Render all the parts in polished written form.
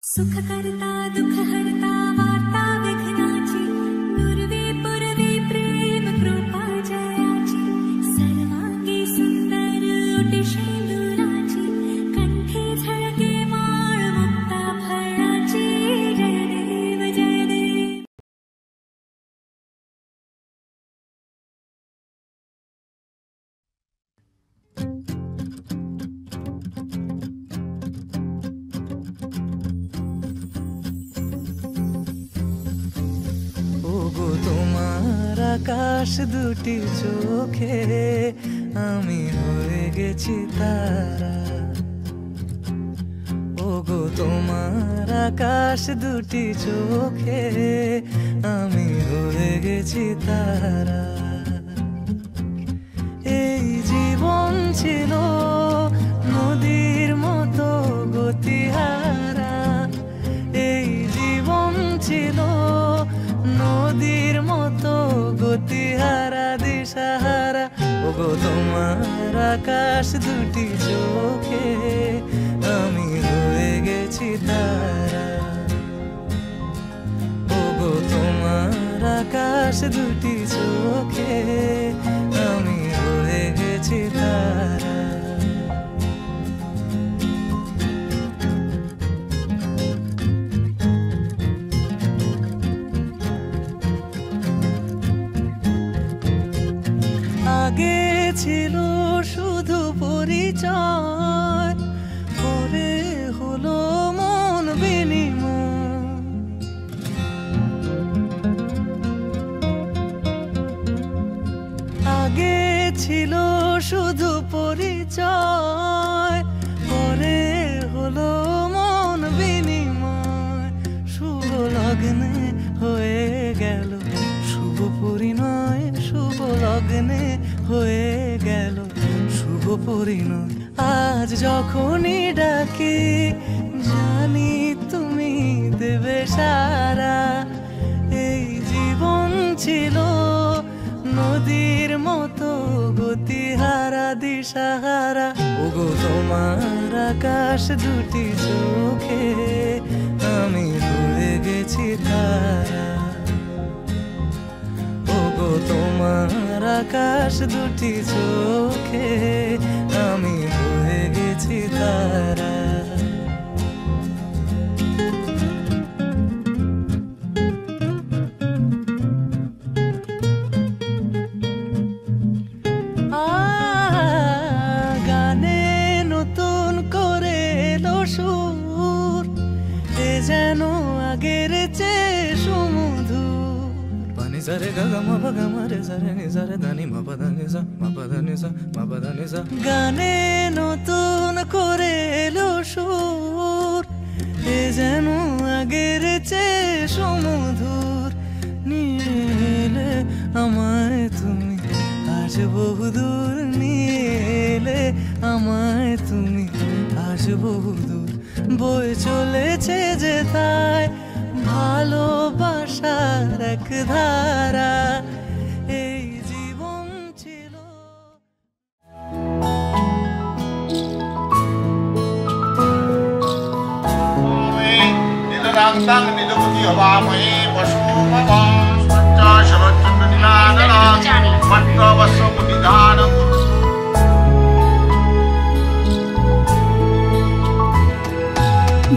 सुख करता दुख हरता वार्ता विघ्नाची नुरवी पुरवी प्रेम कृपा जयाची सर्वांगी सुंदर उटी शेंदुराची कंठी झळके माळ मुक्ता फळाची जय देव जय देव। আকাশ দুটি চোখে আমি হয়ে গেছি তারা, ওগো তোমার আকাশ দুটি চোখে আমি হয়ে গেছি তারা। এই জীবন ছিল নদীর মতো গতিহারা, এই জীবন ছিল নদীর মতো গতিহারা দিশাহারা, ওগো তোমার আকাশ দুটি চোখে আমি হয়ে গেছি তারা, ওগো তোমার আকাশ দুটি চোখে আমি হয়ে গেছি তারা। আগে ছিল শুধু পরিচয়, পরে হলো মন বিনিময়, আগে ছিল শুধু পরিচয়, পরে হলো মন বিনিময়, শুভ লগ্নে হয়ে গেল শুভ পরিণয়, শুভ লগ্নে হয়ে গেল শুভ পরিণয়। আজ যখনই ডাকি জানি তুমি দেবে সারা, এই জীবন ছিল নদীর মতো গতিহারা দিশাহারা, ওগো তোমার আকাশ দুটি চোখে আমি হয়ে গেছি তারা, ওগো তোমার আকাশ দুটি চোখে আমি হয়ে গেছি তারা। গানে নতুন করে এলো সুর, এ যেন আগের চেয়ে সুমধুর, পানি সারে গা মা পা গা মা রে সারে নি সারে ধানি মা পা ধা নি সা মা পা ধা নি সা মা পা ধা নি সা। গানে নতুন করে এলো সুর, এ যেন আগের চেয়ে সুমধুর, নিলে আমায় তুমি আজ বহুদূর, নিলে আমায় তুমি আজ বহুদূর, বয়ে চলেছে যে তাই ভালোবাসার এক ধারা, এই জীবন ছিল।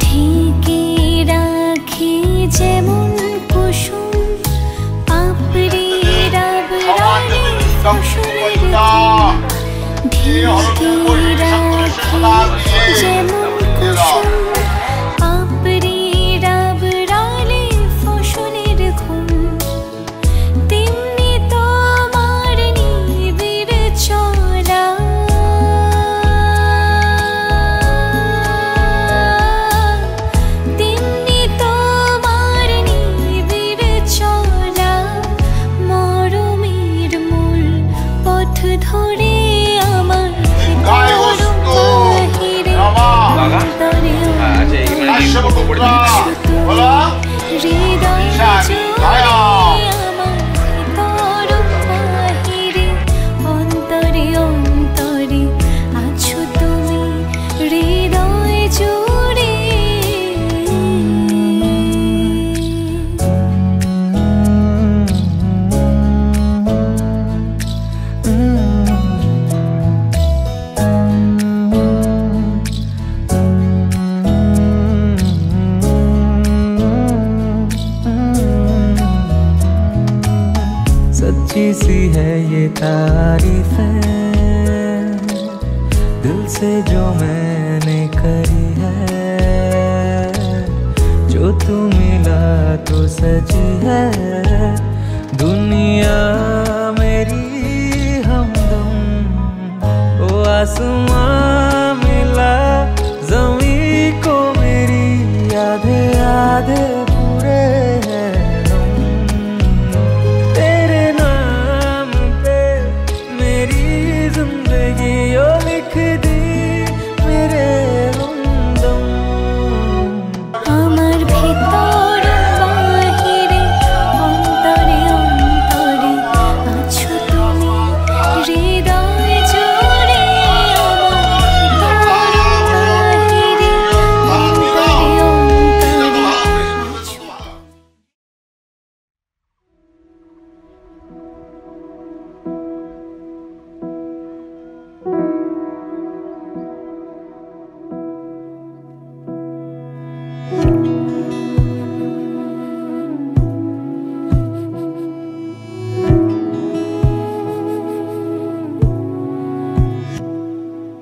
ঢেকে রাখি যেমন কুসুম পাপড়ি রাবড়ানি ফসলের ফুল, ঢেকে রাখি যেমন কুসুম পাপড়ি রাবড়ানি ফসলের ফুল, তেমনি তোমার নিবিড় চলা, ধরে আমার বাহিরে হৃদয় আমার বাহিরে, অন্তরে অন্তরে আছো তুমি হৃদয় জুড়ে। ऊंची सी है ये तारीफें दिल से जो मैंने करी है, जो तू मिला तो सजी है दुनिया मेरी हमदम। ओ आसमां मिला ज़मीं को मेरी आधे आधे पूरे हैं हम। तेरे नाम पे मेरी जिंदगी ओ लिख दी मेरे हमदम। আমার ভিতর বাহিরে অন্তরে অন্তরে আছো তুমি হৃদয় জুড়ে। আমার ভিতর বাহিরে অন্তরে অন্তরে আছো।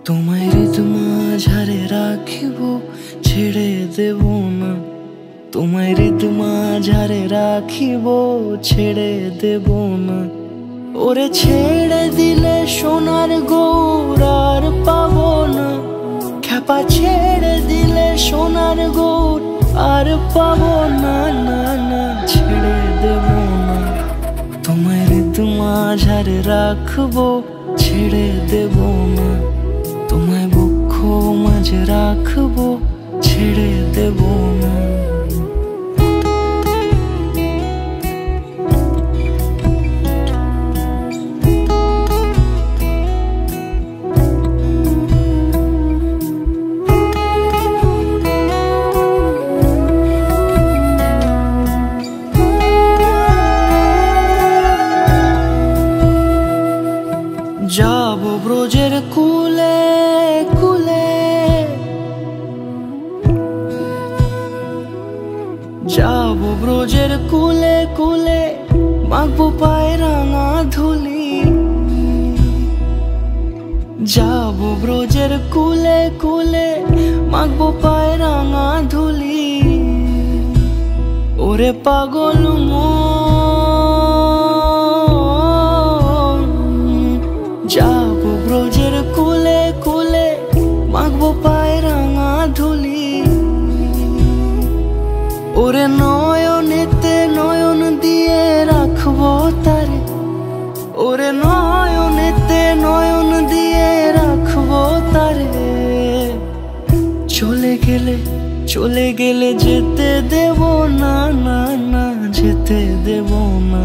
তোমায় হৃদ মাঝারে রাখিব ছেড়ে দেব না, তোমায় হৃদ মাঝারে রাখিব ছেড়ে দেব না। ওরে ছেড়ে দিলে সোনার গৌর আর পাবো না, খ্যাপা ছেড়ে দিলে সোনার গৌর আর পাবো না। না না ছেড়ে দেব না, তোমায় হৃদ মাঝারে রাখবো ছেড়ে দেব না, তোমায় বক্ষ মাঝে রাখবো ছেড়ে দেব না। যাবো ব্রজের কুলে কুলে, যাবো ব্রজের কুলে কুলে, মাখবো পায়ে রাঙা ধুলি। যাবো ব্রজের কুলে কুলে, মাখবো পায়ে রাঙা ধুলি। ওরে পাগল যাবো ব্রজের কুলে কুলে, মাখবো পায়ে রাঙা ধুলি। ওরে নয়নেতে নয়ন দিয়ে রাখবো তারে, ওরে নয়নেতে নয়ন দিয়ে রাখবো তারে। চলে গেলে যেতে দেব না, না না যেতে দেব না।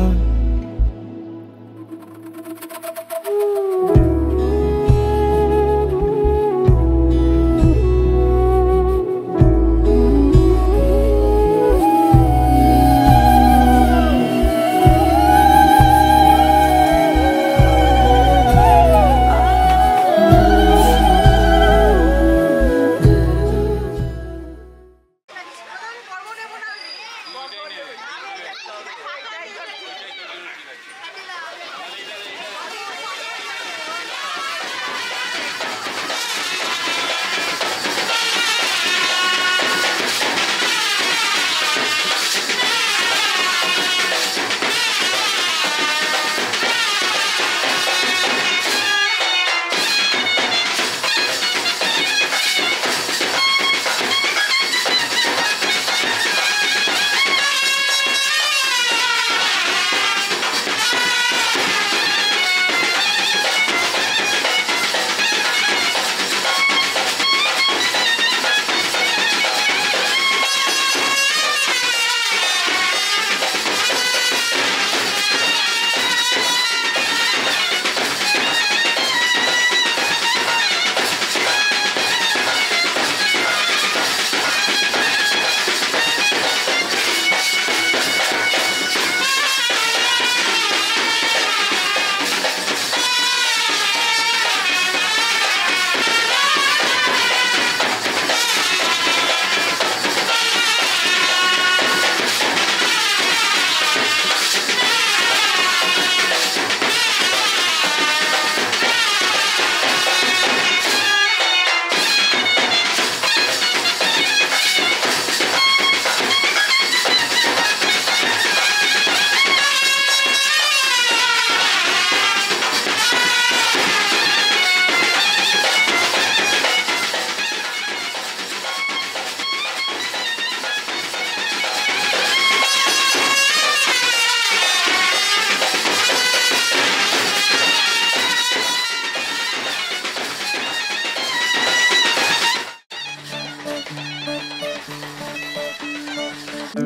मुंडा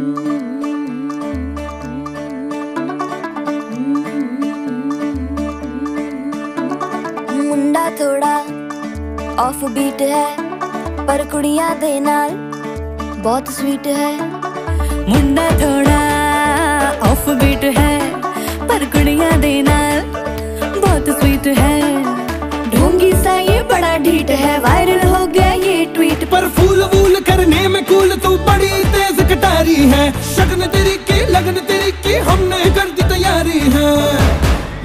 थोड़ा ऑफ बीट है पर कुड़ियां दे नाल बहुत स्वीट है। मुंडा थोड़ा ऑफ बीट है पर कुड़ियां दे नाल बहुत स्वीट है। ढोंगी सा ये बड़ा ढीठ है, वायरल हो गया ये ट्वीट। पर फूल वूल करने में कूल तू बड़ी तेज कटारी है। शगन तेरी की लगन तेरी की हमने कर दी तैयारी है।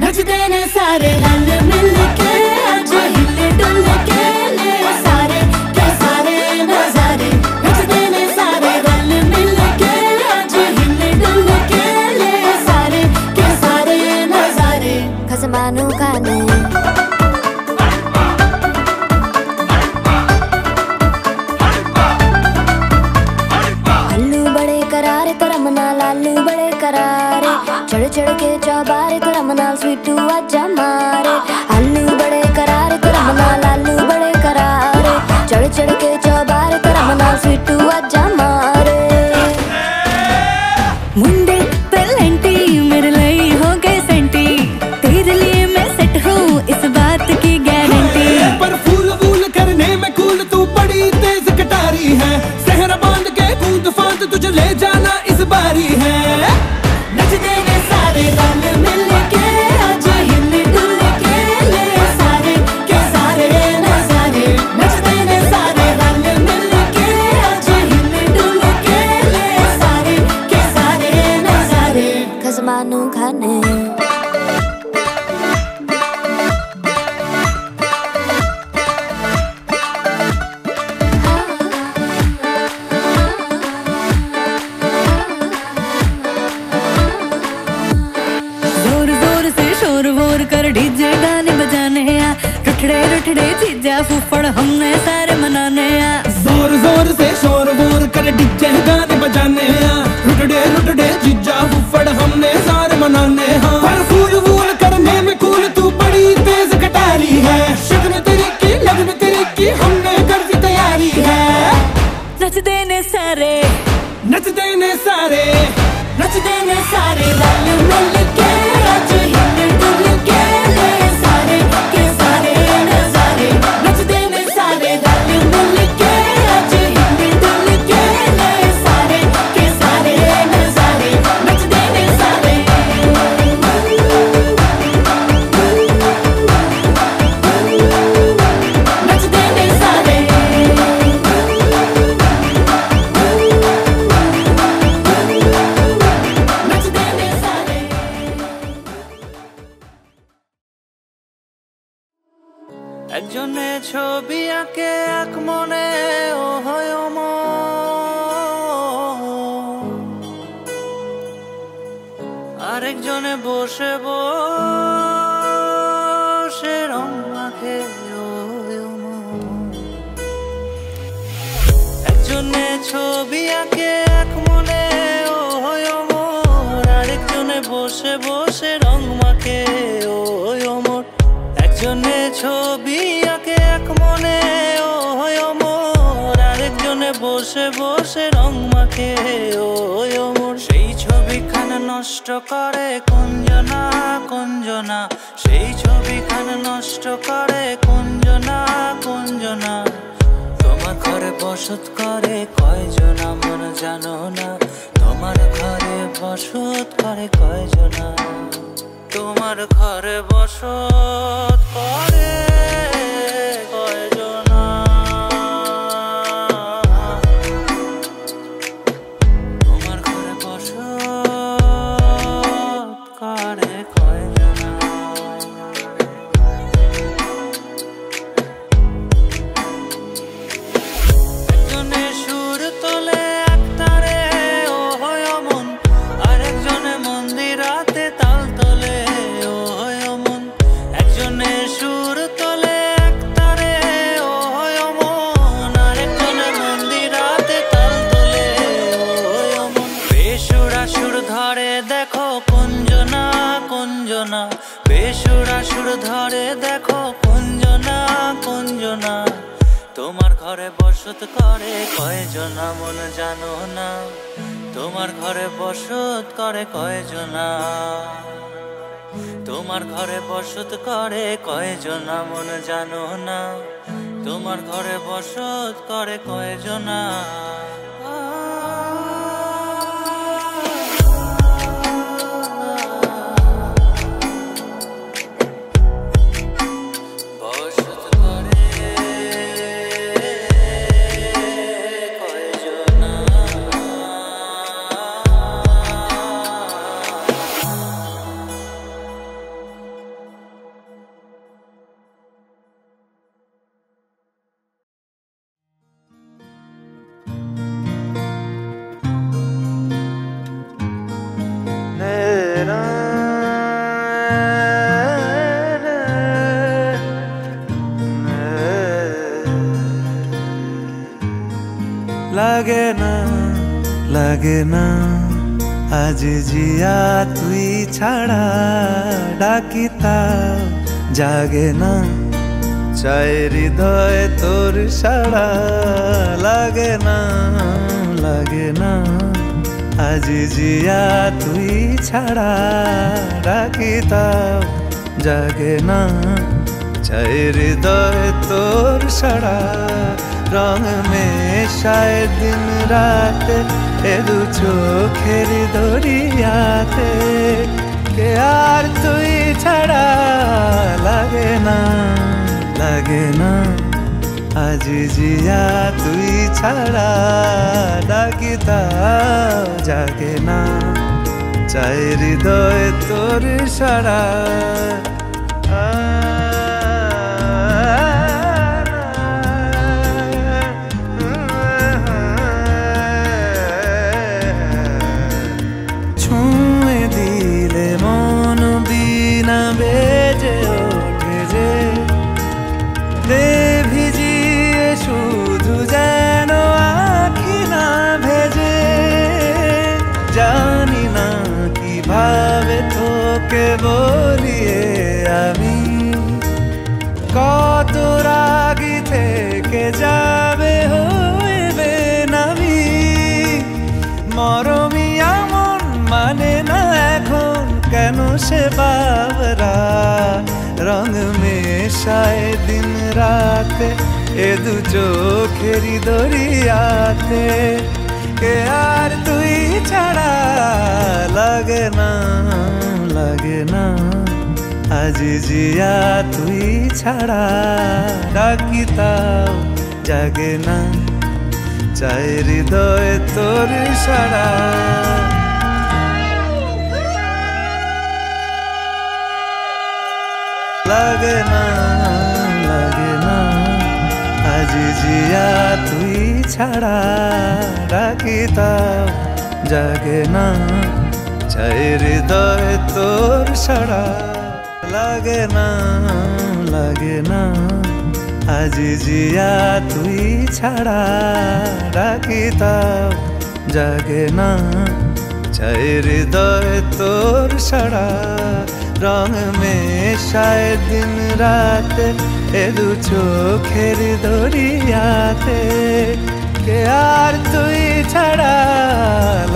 नचते ने सारे रल मिल के आज हिले डुल के ले सारे के सारे नजारे। नचते ने सारे रल मिल के आज हिले डुल के ले सारे के सारे नजारे। खसमानू खाने आलू बड़े करारे तो रमना लालू बड़े करारे। चढ़ चढ़ के चौबारे तो रमना स्वीटू आजा मारे। आलू बड़े करारे तो रमना लालू बड़े करारे। चढ़ चढ़ के चौबारे तो रमना स्वीटू आजा मारे। मुंडे पेलेंटी मेरे लिए हो गए सेंटी, तेरे लिए मैं सेट हूँ इस बात की गारंटी। पर फूल वूल करने में कूल तू बड़ी तेज कटारी है। सहरा बांध के कूद फांद तुझे ले जाना इस बारी है। नचते ने सारे रल मिल के आज हिले डुल के ले सारे के सारे नजारे। नचते ने सारे रल मिल के आज हिले डुल के ले सारे के सारे नजारे। खसमानू खाने जोर जोर से शोर वोर कर डीजे गाने बजाने आ। रुठड़े रुठड़े जीजा फूफड़ हमने सारे मनाने आ। जोर जोर से शोर वोर कर डीजे गाने बजाने हैं। रुटड़े रुटड़े जीजा फुफड़ हमने सारे मनाने हैं। पर फूल वूल करने में कूल तू बड़ी तेज कटारी है। शगन तेरी की लगन तेरी की हमने कर दी तैयारी है। नचते ने सारे नचते ने सारे नचते ने सारे रल मिल के आज हिले डुल के ले सारे के सारे नजारे। नचते ने सारे रल मिल के आज हिले डुल के ले सारे के सारे नजारे। नचते ने सारे नचते ने सारे नचते ने सारे। একজনে ছবি আঁকে এক মনে ও হয় আরেকজনে বসে বসে রং মাখে ও একজনে ছবি আঁকে এক মনে ও হয় আরেকজনে বসে বসে রং মাখে ও মোর। একজনে ছবি আঁকে এক মনে ও হয় মোর আরেকজনে বসে বসে রং মাখে ও মোর। সেই ছবিখান নষ্ট করে কুঞ্জনা কুঞ্জনা। সেই ছবিখান নষ্ট করে কুঞ্জনা কুঞ্জনা। তোমার ঘরে বসত করে কয়জনা মন জানো না। তোমার ঘরে বসত করে কয়জনা। তোমার ঘরে বসত করে কয়জনা। তোমার ঘরে বসত করে কয়জনা। একজনে সুর তোলে এক তারে ও হয় মন আরেকজনে মন্দিরাতে তাল তোলে ও হয় মন। একজনে সুর তোলে এক তারে ও হয় মন আরেকজনে মন্দিরাতে তাল তোলে ও হয় মন। বেসুরা সুর ধরে দেখো কুঞ্জনা কুঞ্জনা। বেসুরা সুর ধরে দেখো কুঞ্জনা কুঞ্জনা। তোমার ঘরে বসত করে কয়জনা মন জানো না। তোমার ঘরে বসত করে কয়জনা, তোমার ঘরে বসত করে কয়জনা মন জানো না, তোমার ঘরে বসত করে কয়জনা। লাগে না আজ জিয়া তুই ছাড়া, ডাকি তাও জাগে না, চাই হৃদয় তোর সাড়া। লাগে না আজ জিয়া তুই ছাড়া, ডাকি তাও জাগে না, চাই হৃদয় তোর সাড়া। রং মেশায় দিন রাত এ দু চোখের দরিয়াতে, কে আর তুই ছাড়া। লাগে না আজ জিয়া তুই ছাড়া, ডাকি তাও জাগে না, চাই হৃদয় তোর সাড়া। বেজে ওঠে যে দে ভিজিয়ে শুধু যেন আখি না ভেজে, জানি না কিভাবে তোকে বলিয়ে আমি, কত রাগি থেকে যাবে হইবে নামি। মরমি এমন মানে না এখন কেন সে বাবরা, রং মেশায় দিন রাতে এ দু চোখেরি দরিয়াতে, কে আর তুই ছাড়া। লাগে না আজ জিয়া তুই ছাড়া, ডাকি তাও জাগে না, চাই হৃদয় তোর সাড়া। লাগে না আজ জিয়া তুই ছাড়া, ডাকি তাও জাগে না, চাই হৃদয় তোর সাড়া। লাগে না আজ জিয়া তুই ছাড়া, ডাকি তাও জাগে না, চাই হৃদয় তোর সাড়া। রং মেশায় দিন রাত এ দু চোখের দরিয়াতে, কে আর তুই ছাড়া।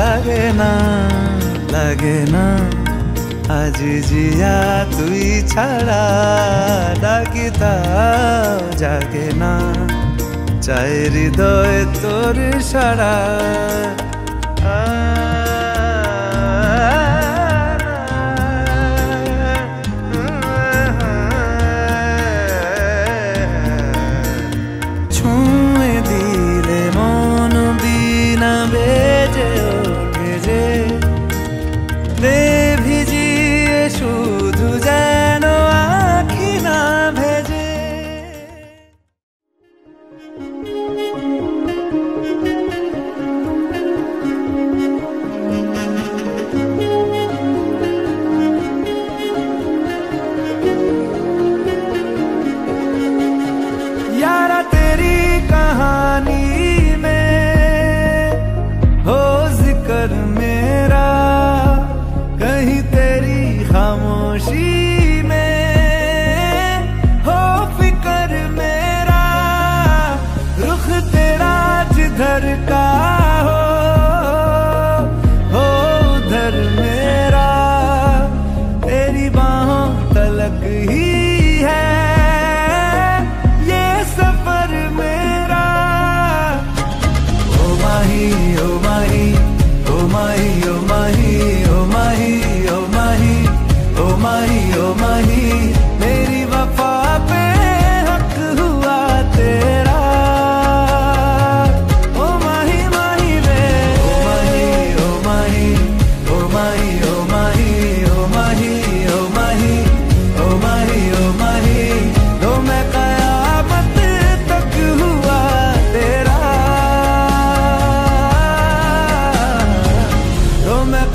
লাগে না আজ জিয়া তুই ছাড়া, ডাকি তাও জাগে না, চাই হৃদয় তোর সাড়া। বেজে ওঠে যে দে ভিজিয়ে শুধু যেন আখি না ভেজে। यारा तेरी कहानी मेरा कहीं तेरी खामोशी में हो फिकर मेरा, रुख तेरा जिधर का हो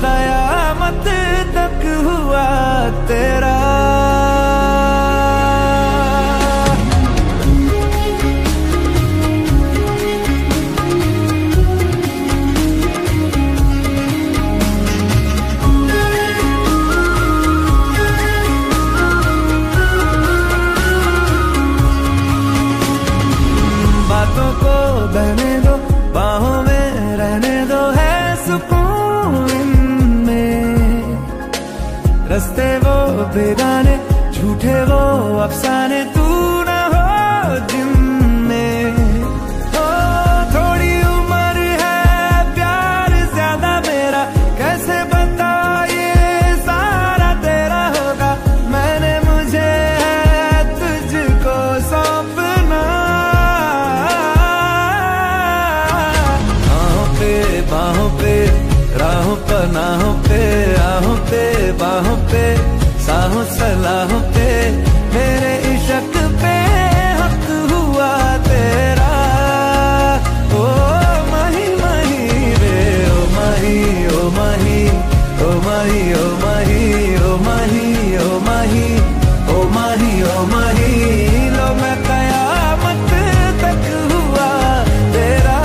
कयामत तक हुआ तेरा। बातों को बहने दो, बाहों में रहने दो, है सुकून इनमें। रस्ते वो बेगाने, झूठे वो अफसाने, तू न हो जिनमें। ओ थोड़ी उम्र है, प्यार ज्यादा मेरा, कैसे बता ये सारा तेरा होगा। मैंने मुझे है तुझको सौंपना। बाहों पे, राहों पनाहों पे, आहों पे, बाहों पे, साहों सलाहों पे, मेरे इश्क पे हक हुआ तेरा। ओ माही माही रे, ओ माही, ओ माही, ओ माही, ओ माही, ओ माही, ओ माही, ओ माही, ओ माही, लो मैं कयामत तक हुआ तेरा।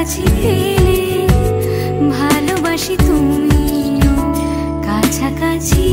কাছাকাছি এলে ভালোবাসি তুমিও কাছাকাছি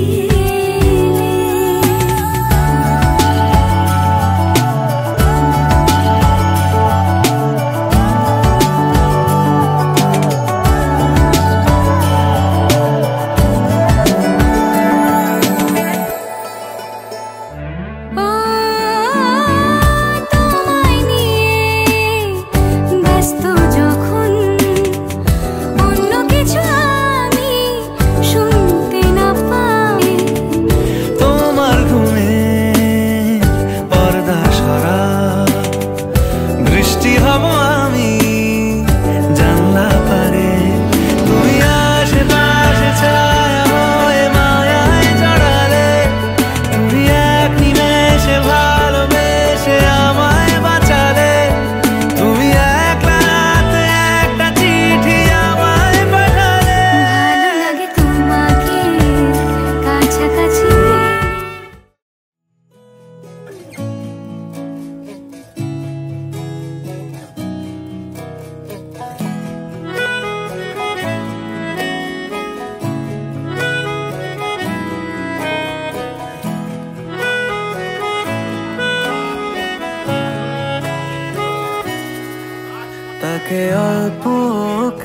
তাকে অল্প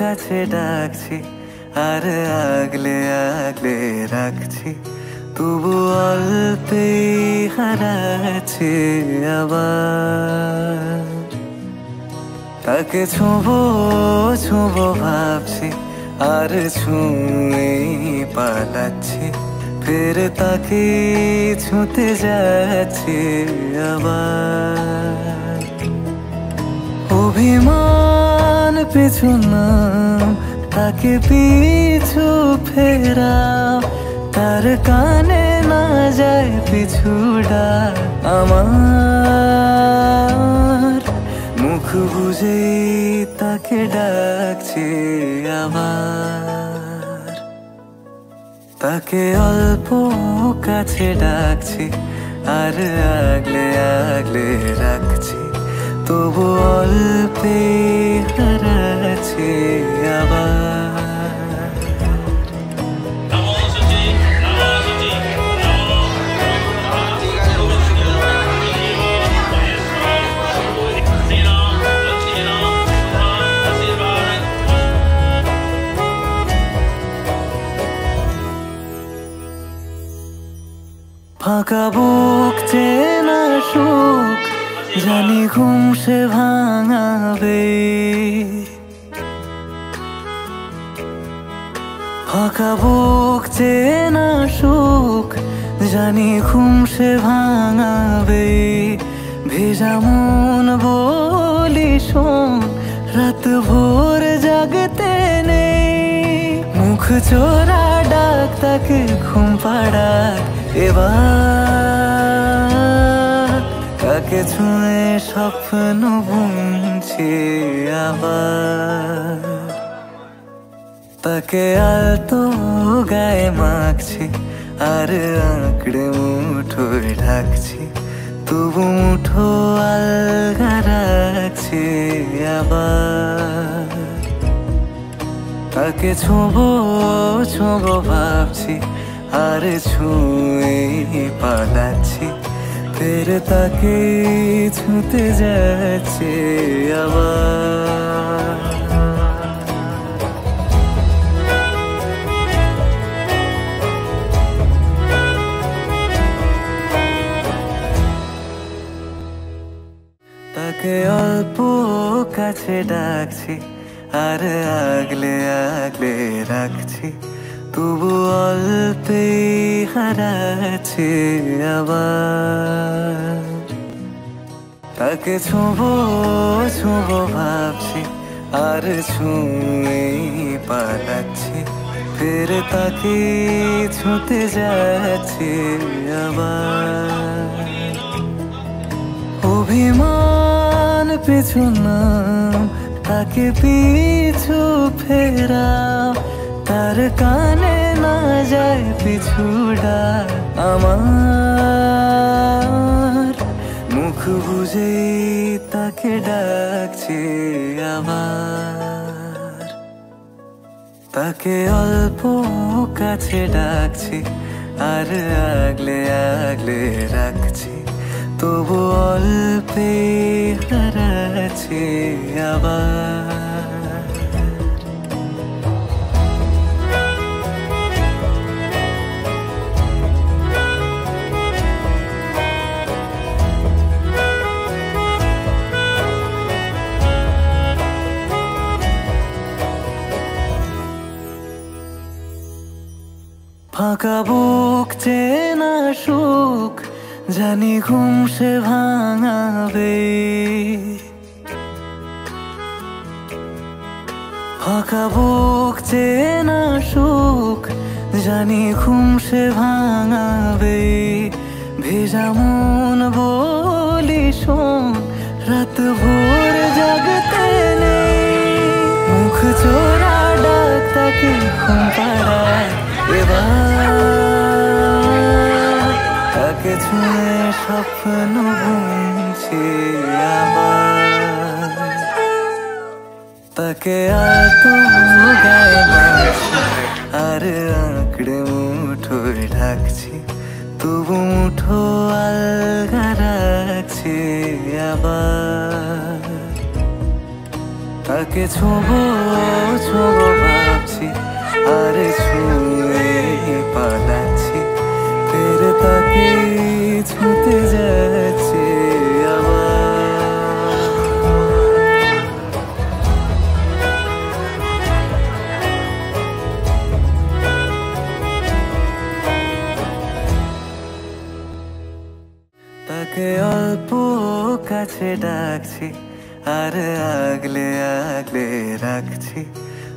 কাছে ডাকছি আর আগলে আগলে রাখছি, তবু অল্পে হারাচ্ছি আবার। তাকে ছোঁবো ছোঁবো ভাবছি আর ছুঁয়ে পালাচ্ছি, ফের তাকে ছুঁতে যাচ্ছি আবার। অভিমান পিছু নাম, তাকে পিছু ফেরাও, তার কানে না যায় পিছু ডাক আমার। মুখ বুঝেই তাকে ডাকছি আবার। তাকে অল্প কাছে ডাকছি আর আগলে আগলে রাখছি, তবু অল্পে হারাচ্ছি আবার। ফাঁকা বুক চেনা সুখ জানি ঘুম সে ভাঙাবে, ফাঁকা বুক চেনা সুখ জানি ঘুম সে ভাঙাবে। ভেজা মন বলি শোন, রাত ভোর জাগতে নেই, মুখ চোরা ডাক তাকে ঘুম পাড়াক এবার। তাকে ছুঁয়ে স্বপ্ন বুনছি আবার। তাকে আলতো গায়ে মাখছি আর আঁকড়ে মুঠোয় ঢাকছি, তবু মুঠো আলগা রাখছি আবার। তাকে ছোঁবো ছোঁবো ভাবছি আর ছুঁয়ে পালাচ্ছি, ফের তাকে ছুঁতে যাচ্ছে আবার। তাকে অল্প কাছে ডাকছি আর আগলে আগলে রাখছি, তবু অল্পে হারাচ্ছি আবার। তাকে ছোঁবো ছোঁবো ভাবছি আর ছুঁয়ে পালাচ্ছি, ফের তাকে ছুঁতে যাচ্ছি আবার। অভিমান পিছু নাম, তাকে পিছু ফেরাও, তার কানে না যায় পিছু ডাক আমার। মুখ বুঝেই তাকে ডাকছি আবার, তাকে অল্প কাছে ডাকছি আর আগলে আগলে রাখছি, তবু অল্পে হারাচ্ছি আবার। ফাঁকা বুক চেনা সুখ জানি ঘুম সে ভাঙাবে, ফাঁকা বুক চেনা সুখ জানি ঘুম সে ভাঙাবে। ভেজা মন বলি শোন রাত ভোর জাগতে নেই, মুখ চোরা ডাক তাকে ঘুম পাড়ায় এবার, তাকে ছুঁয়ে স্বপ্ন বুনছি আবার, তাকে আর তো গায়ে বাঁধছি আর আঁকড়ে মুঠোয় ঢাকছি, তবু মুঠো আলগা রাখছি আবার, তাকে ছোঁবো ছোঁবো ভাবছি আর ছুঁয়ে পালাচ্ছি, ফের তাকে ছুঁতে যাচ্ছি আবার। তাকে অল্প কাছে ডাকছি আর আগলে আগলে রাখছি,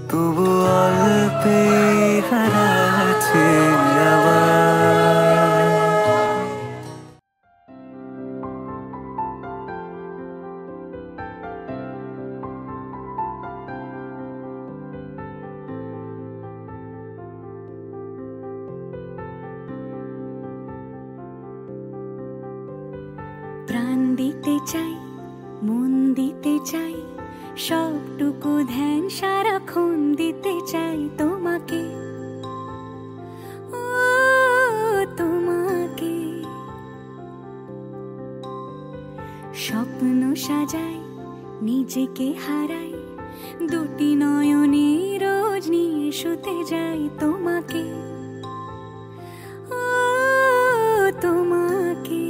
তবু অল্পে হারাচ্ছি আবার। প্রাণ দিতে চাই, মন দিতে চাই, সবটুকু ধ্যান সারাক্ষণ দিতে চাই তোমাকে, ও তোমাকে। স্বপ্ন সাজাই, নিজেকে হারাই, দুটি নয়নে রোজ নিয়ে শুতে যাই তোমাকে, ও তোমাকে।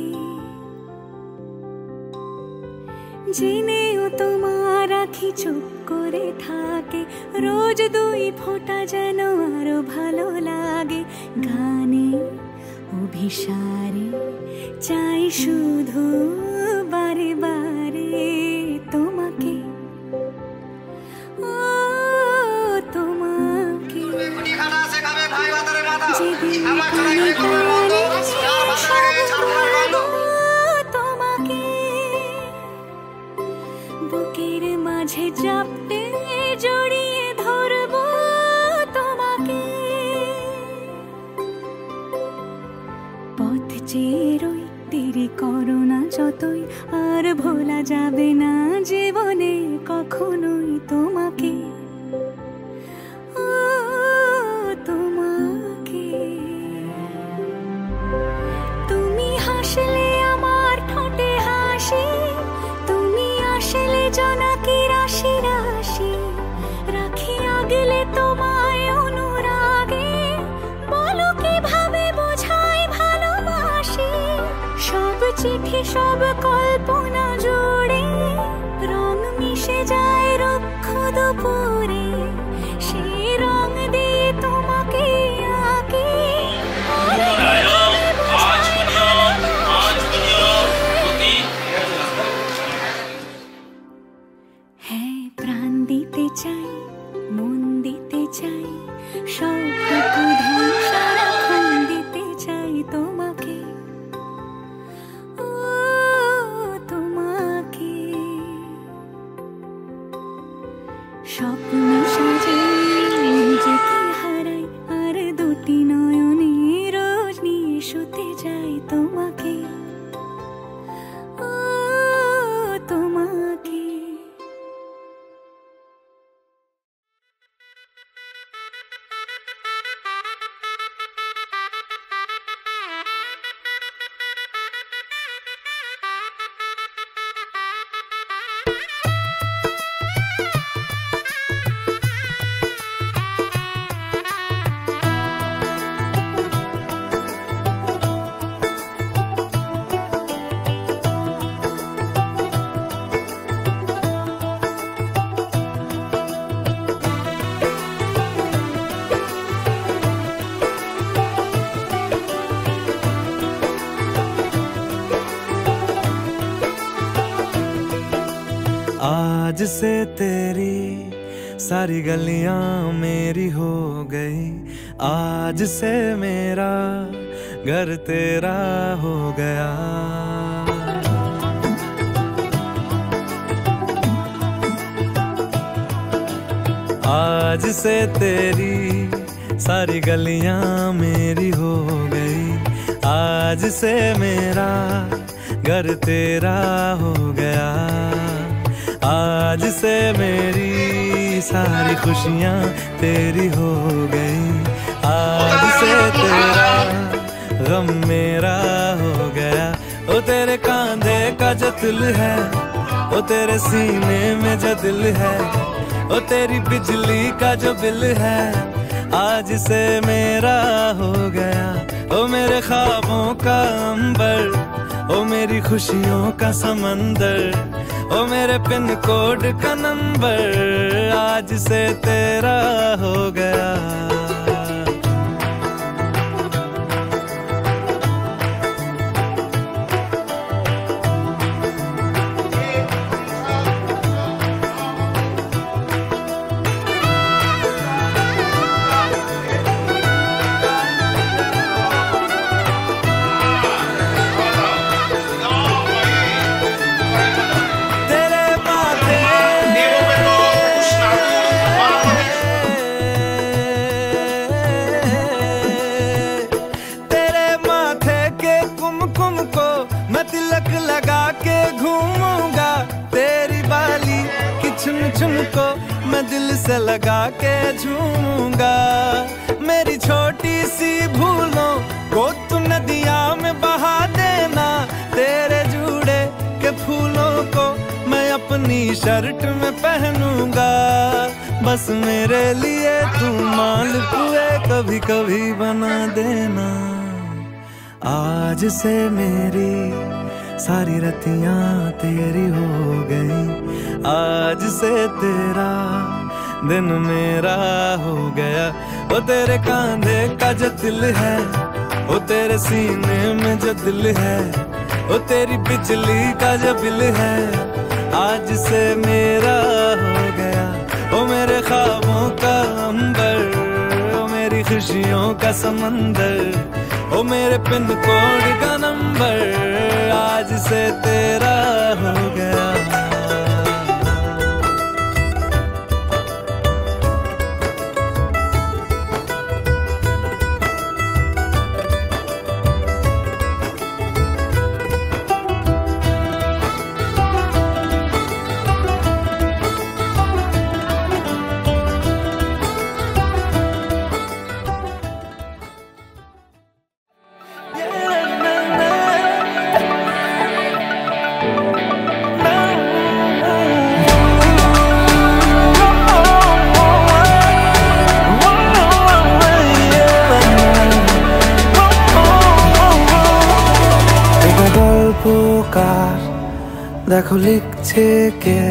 জেনেও তোমার আখি চুপ করে থাকে, রোজ দুই ফোঁটা যেন আরো ভালো লাগে। গানে অভিসারে চাই শুধু বারে বারে তোমাকে, ও তোমাকে। যেদিন কানে কানে তোমাকে, বুকের মাঝে চাপটে জড়িয়ে ধরবো তোমাকে। পথ চেয়ে রই, দেরি করো না যতই, আর ভোলা যাবে না জীবনে কখনোই তোমাকে, ও তোমাকে। তুমি হাসলে আমার ঠোঁটে হাসি, তুমি আসলে জোনাকি রাশি রাশি, রাখি আগলে তোমায় অনুরাগে, বলো কিভাবে বোঝাই ভালোবাসি। সব চিঠি সব কল্পনা জুড়ে রং মিশে যায় রুক্ষ দুপুরে, সেই রং দিয়ে তোমাকে আঁকি। হ্যাঁ, প্রাণ দিতে চাই, মন দিতে চাই, সবটুকু ধ্যান সারাক্ষণ দিতে চাই তোমাকে, ও তোমাকে। স্বপ্ন সাজে নিজেকে হারাই আর দুটি নয়নে রোজ নিয়ে শুতে যাই তোমাকে, ও आज से तेरी सारी गलियां मेरी हो गई, आज से मेरा घर तेरा हो गया। आज से तेरी सारी गलियां मेरी हो गई, आज से मेरा घर तेरा हो गया। आज से मेरी सारी खुशियां तेरी हो गई, आज से तेरा गम मेरा हो गया। ओ तेरे कांधे का जो दिल है, ओ तेरे सीने में जो दिल है, ओ तेरी बिजली का जो बिल है, आज से मेरा हो गया। ओ मेरे ख्वाबों का अंबर, ओ मेरी खुशियों का समंदर, ओ मेरे पिन कोड का नंबर, आज से तेरा हो गया। को मैं दिल से लगा के झूमूंगा। मेरी छोटी सी भूलों को तू नदिया में बहा देना, तेरे जुड़े के फूलों को मैं अपनी शर्ट में पहनूंगा। बस मेरे लिए तू मालपुए कभी कभी बना देना। आज से मेरी सारी रतियां तेरी हो गई, आज से तेरा दिन मेरा हो गया। वो तेरे कांधे का जो दिल है, वो तेरे सीने में जो दिल है, वो तेरी बिजली का जो बिल है, आज से मेरा हो गया। वो मेरे ख्वाबों का अंबर, वो मेरी खुशियों का समंदर, वो मेरे पिन कोड का नंबर, आज से तेरा हो गया। দেখো লিখছে কে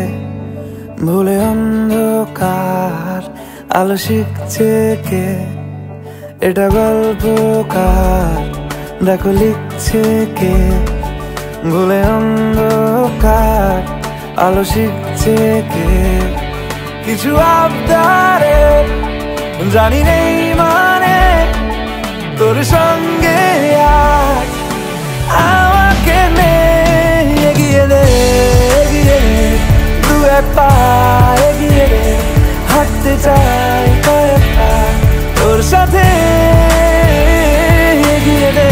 ভুলে অন্ধকার, আলো শিখছে কে, এটা গল্পকার। দেখো লিখছে কে ভুলে অন্ধকার, আলো শিখছে কে। কিছু আবদারে জানি নেই মানে তোর সঙ্গে আজ আমাকে নে এগিয়ে দে, এগিয়ে দে, দু এক পা এগিয়ে দে, হাঁটতে চাই কয়েক পা তোর সাথে। এগিয়ে দে,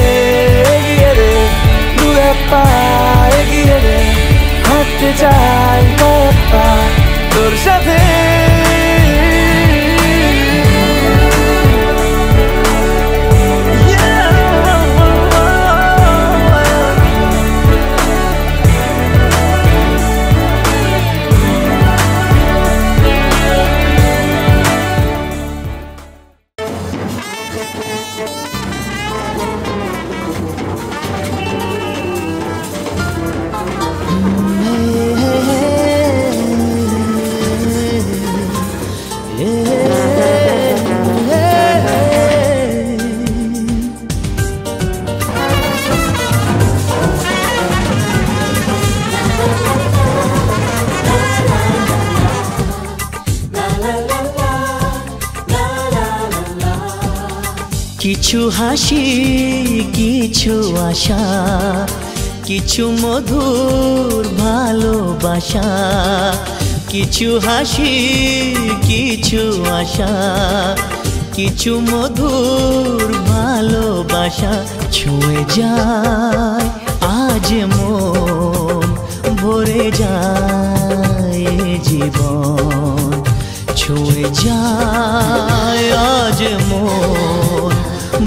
এগিয়ে দে, দু এক পা এগিয়ে দে, হাঁটতে চাই কয়েক পা তোর সাথে। কিছু হাসি কিছু আশা কিছু মধুর ভালোবাসা কিছু হাসি কিছু আশা কিছু মধুর ভালোবাসা ছুঁয়ে যায় আজ মন ভরে যায় জীবন ছুঁয়ে যায় আজ মন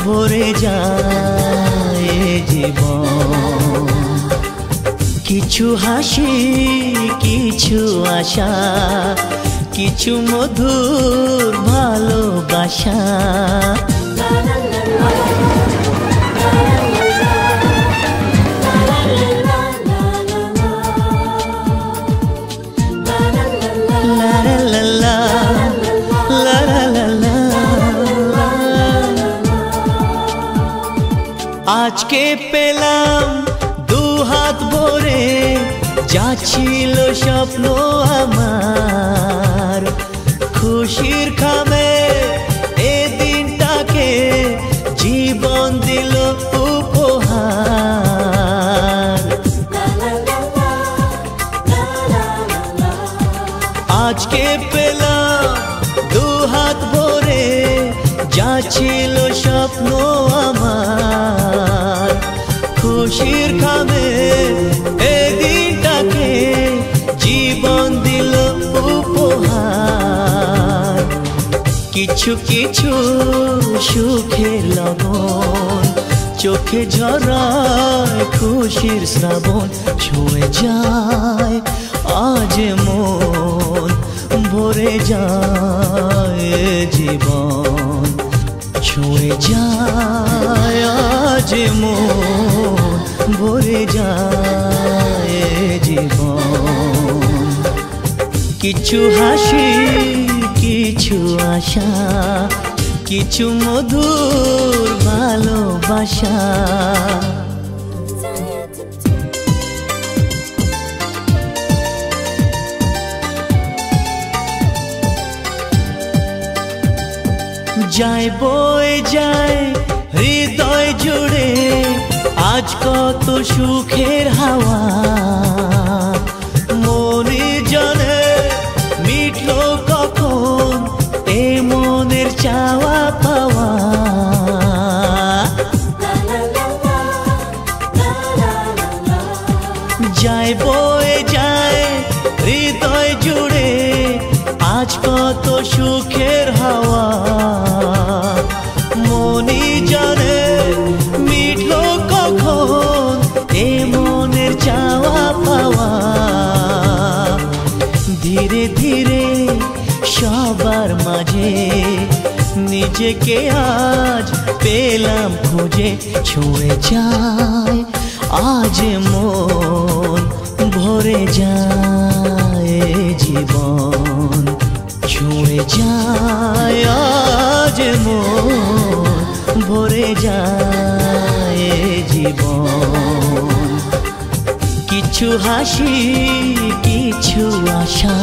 ভরে যায় জীবন কিছু হাসি কিছু আশা কিছু মধুর ভালোবাসা আজকে পেলাম দু হাত ভরে যা ছিল স্বপ্ন আমার খুশির খামে এ দিনটাকে জীবন দিল উপহার আজকে পেলাম দু হাত ভরে যা ছিল স্বপ্ন আমার খুশির খামে এ দিনটাকে জীবন দিল উপহার কিছু কিছু সুখের লবণ চোখে ঝরায় খুশির শ্রাবণ ছুঁয়ে যায় আজ মন ভরে যায় জীবন ছুঁয়ে যায় আজ মন ভরে যায় জীবন কিছু হাসি কিছু আশা কিছু মধুর ভালোবাসা যায় বয়ে যায় হৃদয় জুড়ে আজ কত সুখের হাওয়া মনে জানে মিটলো কখন এ মনের চাওয়া পাওয়া যায় বয়ে যায় হৃদয় জুড়ে আজ কত সুখের হাওয়া মনি জানে মিটলো কখন এ মনের চাওয়া পাওয়া ধীরে ধীরে সবার মাঝে নিজেকে আজ পেলাম খুঁজে ছুঁয়ে যায় আজ মন ভরে যায় জীবন ছুঁয়ে যায় আজ মন ভরে যায় জীবন কিছু হাসি কিছু আশা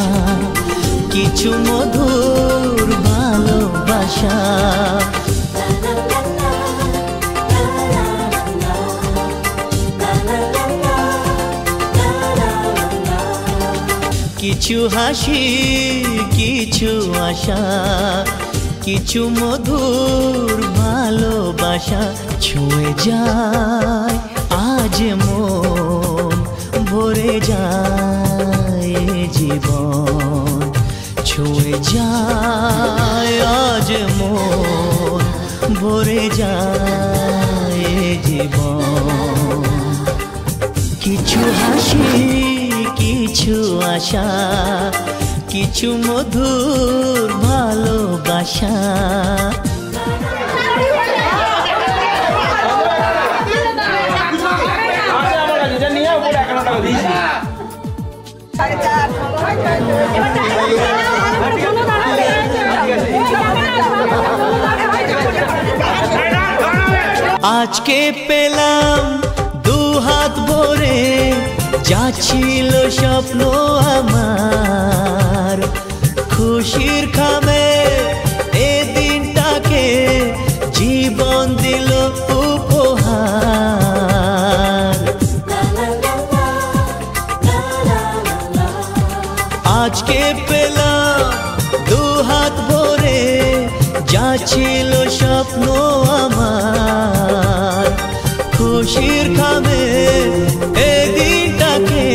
কিছু মধুর ভালোবাসা কিছু হাসি কিছু আশা কিছু মধুর ভালোবাসা ছুঁয়ে যায় আজ মন ভরে যায় জীবন ছুঁয়ে যায় আজ মন ভরে যায় জীবন কিছু হাসি কিছু আশা কিছু মধুর ভালোবাসা আজকে পেলাম দু হাত ভরে যা ছিল স্বপ্ন আমার খুশির খামে এ দিনটাকে জীবন আজকে পেলাম দু হাত ভরে যা ছিল স্বপ্ন আমার, খুশির খামে এই দিনটাকে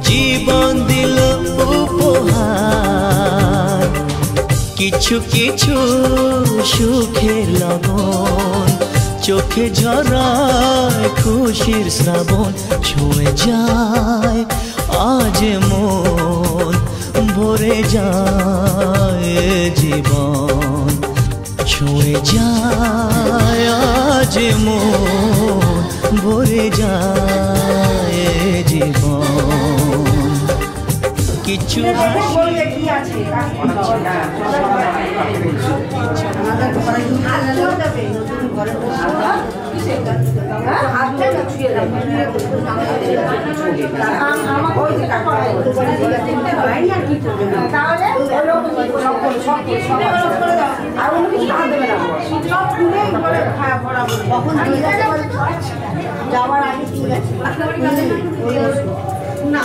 জীবন দিল উপহার। কিছু কিছু সুখের লবণ চোখে ঝরায় খুশির শ্রাবণ, ছুঁয়ে যায় আজ মন, ভরে যায় জীবন, ছুঁয়ে যায় আজ মন, ভরে যায় জীবন। কিছু যাওয়ার আগে ঠিক আছে না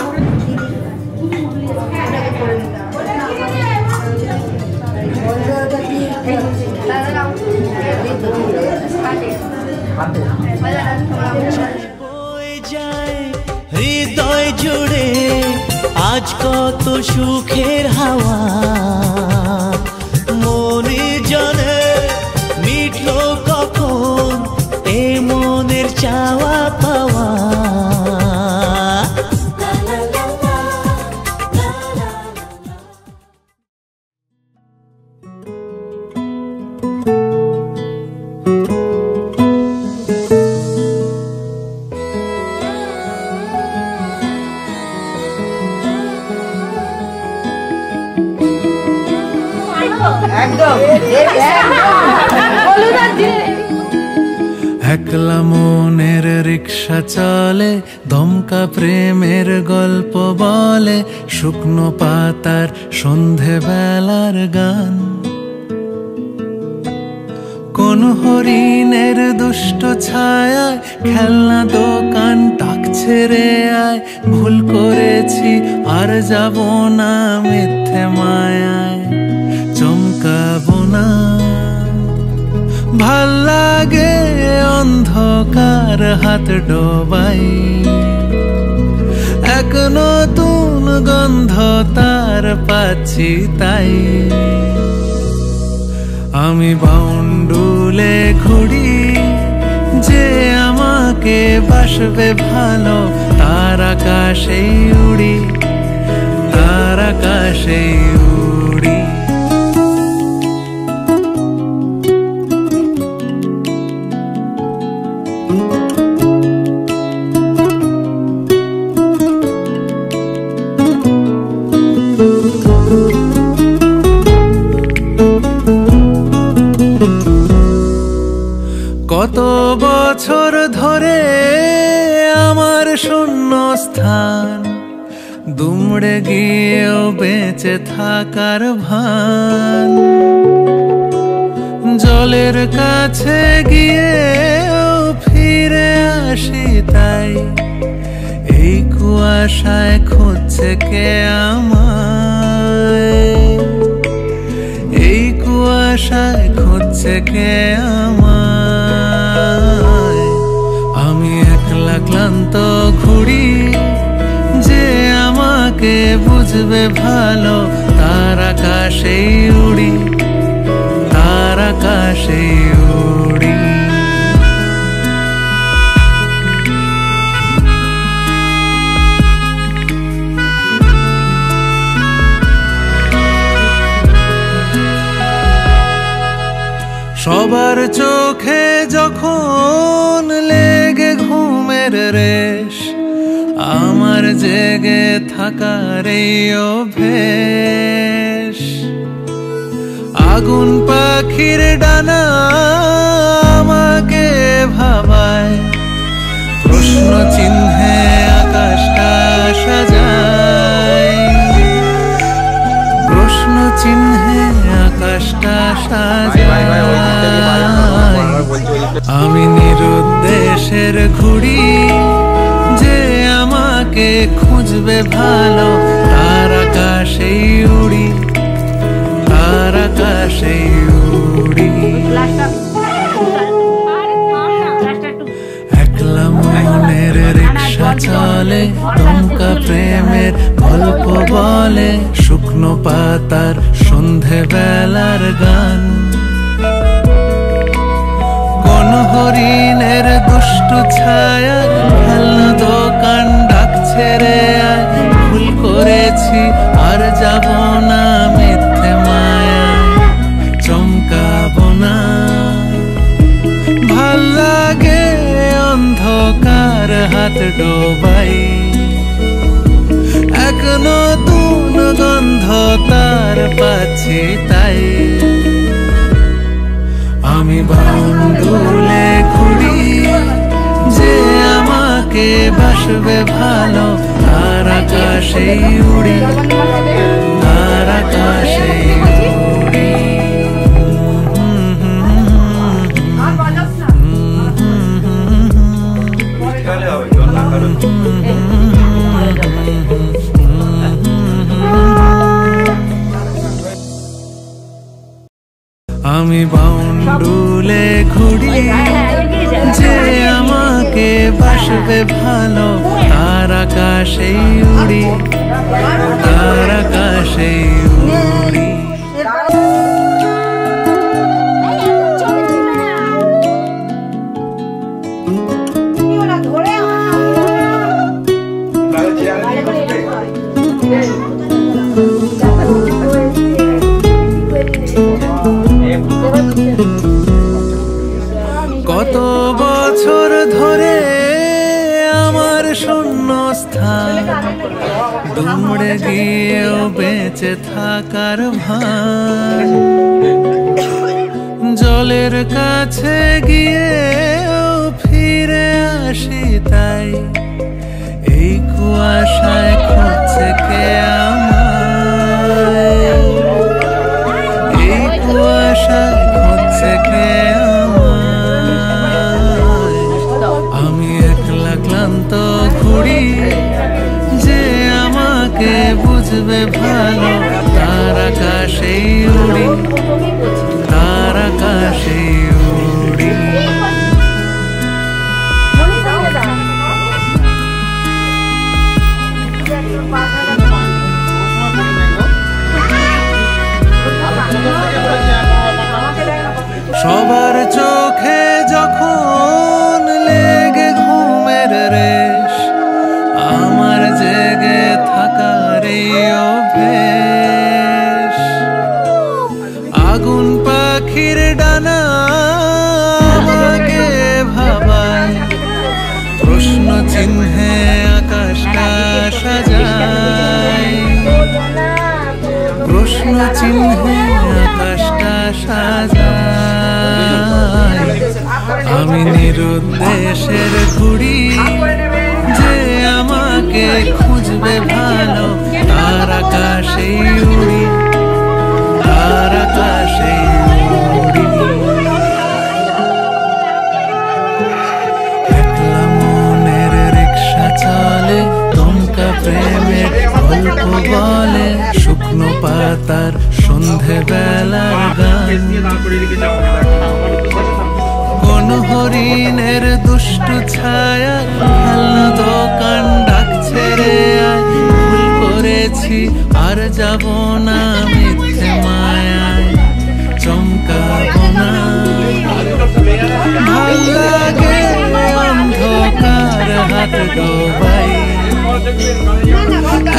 হৃদয় জুড়ে আজ কত সুখের হাওয়া, মনে জানে মিটলো কখন এ মনের চাওয়া পাওয়া। একলা মনের রিক্সা চলে, দমকা প্রেমের গল্প বলে, শুকনো পাতার সন্ধে বেলার গান। কোন হরিণের দুষ্ট ছায়ায় খেলনা দোকান ডাকছে রে আয়, ভুল করেছি আর যাব না মিথ্যে মায়ায়, চমকাবো না। ভাল লাগে অন্ধকার হাত ডোবাই, এক নতুন গন্ধ তার পাচ্ছি তাই। আমি বাউন্ডুলে ঘুরি যে আমাকে বাসবে ভালো, তার আকাশেই উড়ি, তার আকাশেই উড়ি। কত বছর ধরে আমার শূন্য স্থান, দুমড়ে গিয়েও বেঁচে থাকার ভান, জলের কাছে গিয়েও ফিরে আসি তাই। এই কুয়াশায় খুঁজছে কে আমায়, এই কুয়াশায় খুঁজছে কে আমায়। আমি একলা ক্লান্ত ঘুরি যে আমাকে বুঝবে ভালো, তার আকাশেই উড়ি, তার আকাশেই উড়ি। সবার চোখে যখন লেগে ঘুমের রেশ, আমার জেগে থাকার এই অভ্যেস। আগুন পাখির ডানা আমাকে ভাবায়, প্রশ্ন চিহ্নে আকাশটা সাজায়, প্রশ্ন চিহ্নে আকাশটা সাজায়। আমি নিরুদ্দেশের ঘুড়ি যে আমাকে খুঁজবে ভালো, তার আকাশে বলে শুকনো পাতার সন্ধে বেলার গান। কোন হরিণের দুষ্টু ছায়া খেলনা দোকান ডাকছে রে আয়, ভুল করেছি আর যাব না মিথ্যে মায়ায় চমকাবো না। ভাল লাগে অন্ধকার হাত ডোবাই, এক নতুন গন্ধ তার পাচ্ছি তাই। আমি বাউন্ডুলে ঘুরি যে আমাকে বাসবে ভালো, তার আকাশেই উড়ি, তার আকাশেই উড়ি। আমি বাউন্ডুলে ঘুরি যে আমাকে বাসবে ভালো, তার আকাশেই উড়ি, তার আকাশেই উড়ি। কত বছর ধরে আমার শূন্য স্থান, দৌড়ে গিয়েও বেঁচে থাকার ভান। জলের কাছে গিয়েও ফিরে আসি তাই, এই কুয়াশায় খুঁজছে কে আমায়, এই কুয়াশায় খুঁজছে কে আমায়। আমি একলা ক্লান্ত ঘুরি যে আমাকে বুঝবে ভালো, তার আকাশেই উড়ি, তার আকাশেই উড়ি। সবার চোখে যখন লেগে ঘুমের রেশ, আমার জেগে থাকার এই অভ্যেস। আগুন পাখির ডানা আমাকে ভাবায়, প্রশ্ন চিহ্নে আকাশটা সাজায়, প্রশ্ন চিহ্নে আকাশটা সাজায়। আমি নিরুদ্দেশের ঘুড়ি যে আমাকে খুঁজবে ভালো, তার আকাশেই উড়ি, তার আকাশেই উড়ি। একলা মনের রিক্সা চলে, দমকা প্রেমের গল্প বলে, শুকনো পাতার সন্ধে বেলার গান। কোন হরিণের দুষ্টু ছায়া খেলনা দোকান ডাকছে রে আয়, ভুল করেছি আর যাব না মিথ্যে মায়ায় চমকাবো না। ভাল লাগে অন্ধকার হাত ডোবাই,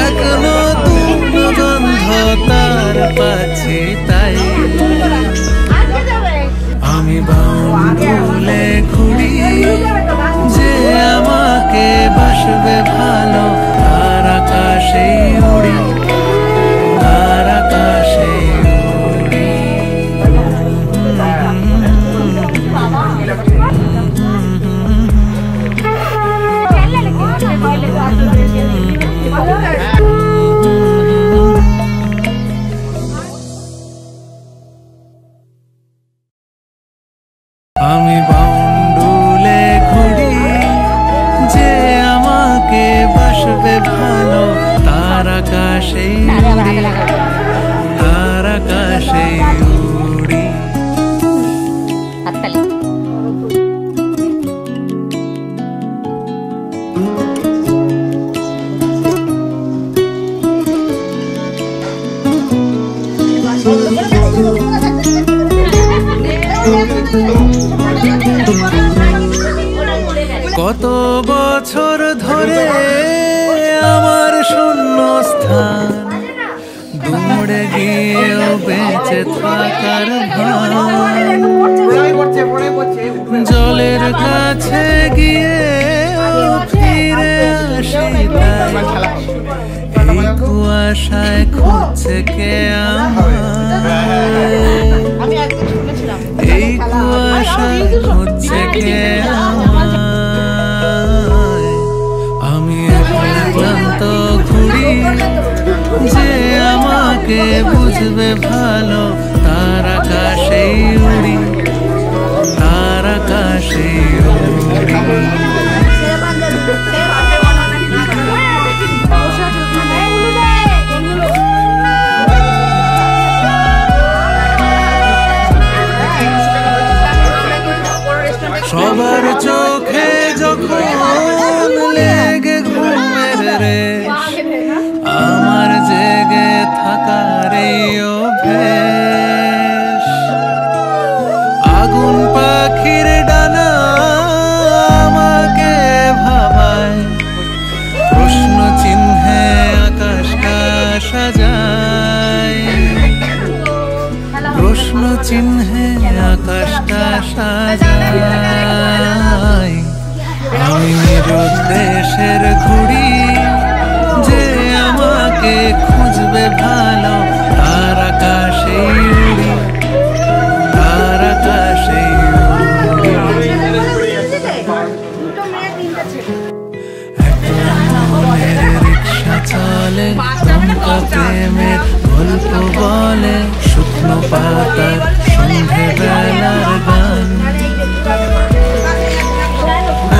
এক নতুন গন্ধ তার পাচ্ছি তাই। আমি বাউন্ডুলে ঘুরি যে আমাকে বাসবে ভালো, তার আকাশেই উড়ি, তার আকাশেই উড়ি। আমি বাউন্ডুলে ঘুরি যে আমাকে বাসবে ভালো, তার আকাশেই উড়ি, তার আকাশেই উড়ি। কত বছর ধরে আমার শূন্য স্থান দৌড়ে গিয়েও বেঁচে থাকার ভান জলের কাছে গিয়ে ফিরে আসি এই কুয়াশায় খুঁজছে কে আমায় এই কুয়াশায় খুঁজছে কে আমায় আমি ক্লান্ত ঘুরি যে আমাকে বুঝবে ভালো তার আকাশেই উড়ি তার আকাশেই উড়ি সবার চোখে যখন লেগে ঘুমের রেশ আমার জেগে থাকার এই অভ্যেস আগুন পাখির ডানা আমাকে ভাবায় প্রশ্ন চিহ্নে আকাশটা সাজায় প্রশ্ন চিহ্নে আকাশটা সাজায় আমি নিরুদ্দেশের ঘুড়ি যে আমাকে খুঁজবে ভালো তার আকাশেই উড়ি তার আকাশেই উড়ি রিক্সা চলে দমকা প্রেমের গল্প বলে শুকনো পাতার সন্ধে বেলার গান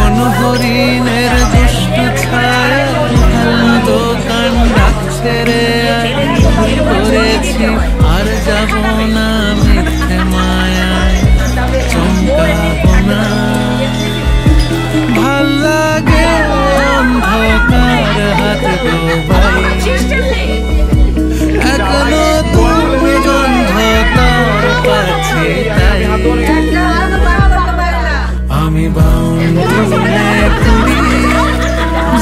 কোন হরিণের দুষ্টু ছায়া দোকান ডাকছে রে ভুল করেছি আর যাব না মিথ্যে মায়ায় চমকাবো না ভাল লাগে অন্ধকার হাত ডোবাই এখনো তুমি গন্ধ তার কাছে তাই আমি বাউন্ডুলে ঘুরি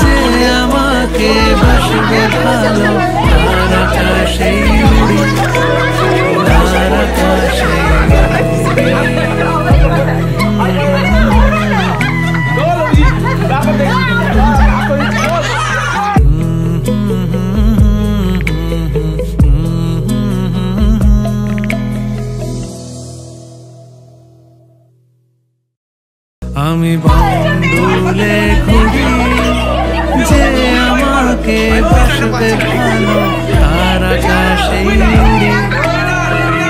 যে আমাকে বাসবে ভালো তার আকাশেই উড়ি তার আকাশেই আমি বাউন্ডুলে ঘুরি যে আমাকে বাসবে ভালো তার আকাশেই উড়ি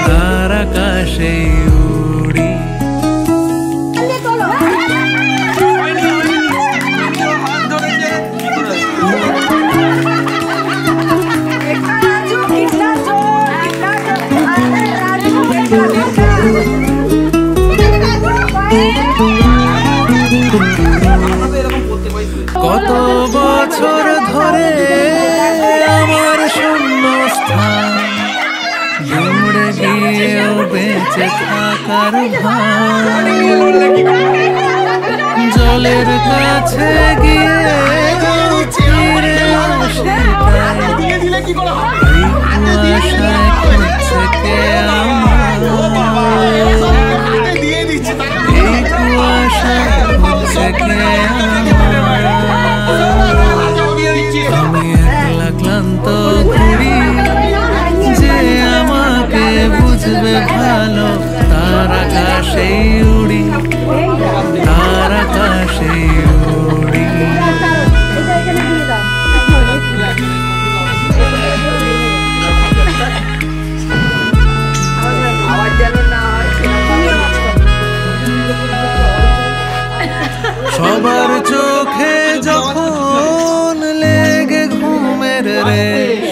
তার আকাশেই উড়ি কত বছর ধরে আমার শূন্য স্থান দৌড়ে গিয়েও বেঁচে থাকার ভান জলের কাছে গিয়ে ফিরে আসি এই কুয়াশায় খুঁজছে কে আমায় এই কুয়াশায় খুঁজছে কে আমি একলা ক্লান্ত ঘুরি যে আমাকে বুঝবে ভালো তার আকাশেই উড়ি তার আকাশেই উড়ি সবার চোখে যখন লেগে ঘুমের রেশ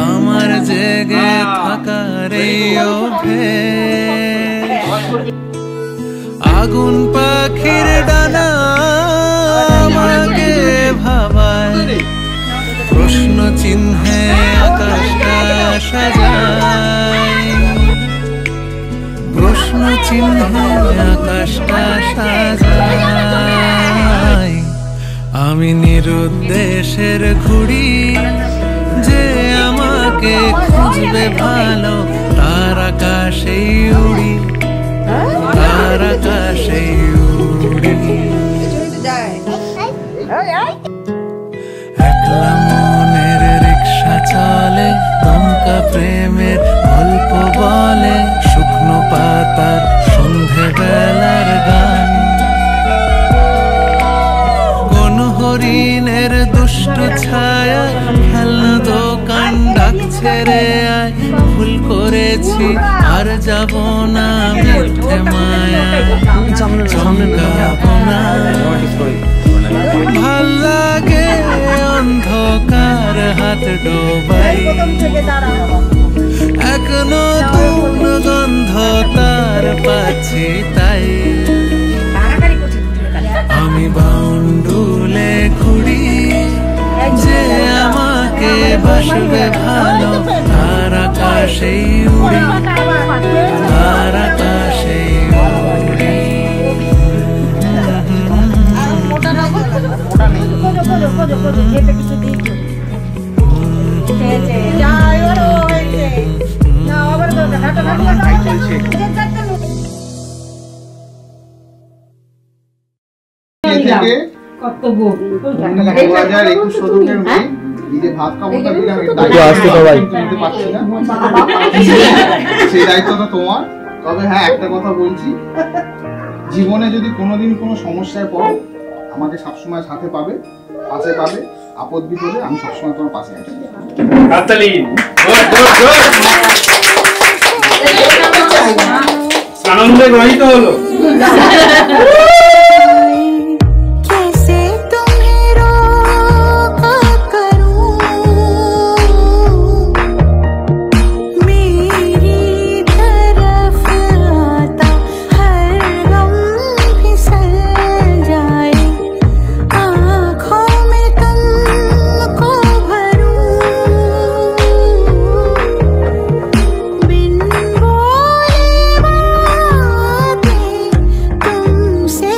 আমার জেগে থাকার এই অভ্যেস আগুন পাখির ডানা আমাকে ভাবায় প্রশ্ন চিহ্নে আকাশটা সাজায় চিহ্নে আকাশটা সাজাই। আমি নিরুদ্দেশের ঘুড়ি, যে আমাকে খুঁজবে ভালো, তার আকাশেই উড়ি, তার আকাশেই উড়ি। একলা মনের রিক্সা চলে, দমকা প্রেমের গল্প বলে, শুকনো পাতার সন্ধে বেলার গান। কোন হরিণের দুষ্ট ছায়া, খেলনা দোকান ডাকছে রে আয়। ভুল করেছি আর যাব না মিথ্যে মায়া, চমকাবো না। ভাল লাগে অন্ধকার হাত ডোবাই, এক নতুন গন্ধ তার পাচ্ছি তাই। আমি বাউন্ডুলে ঘুরি, যে আমাকে বাসবে ভালো, তার আকাশেই উড়ি, তার আকাশেই উড়ি। কর্তব্য 2021 শতকের মেয়ে নিজে ভাত খাবো না দিলাম, সেই দায়িত্বটা তোমার। তবে হ্যাঁ, একটা কথা বলছি, জীবনে যদি কোনোদিন কোনো সমস্যায় পড়ো, আমাকে সবসময় সাথে পাবে, পাশে পাবে। আপদ বিপদে আমি সবসময় তোমার পাশে আছি। আনন্দে গ্রহিত হলো। से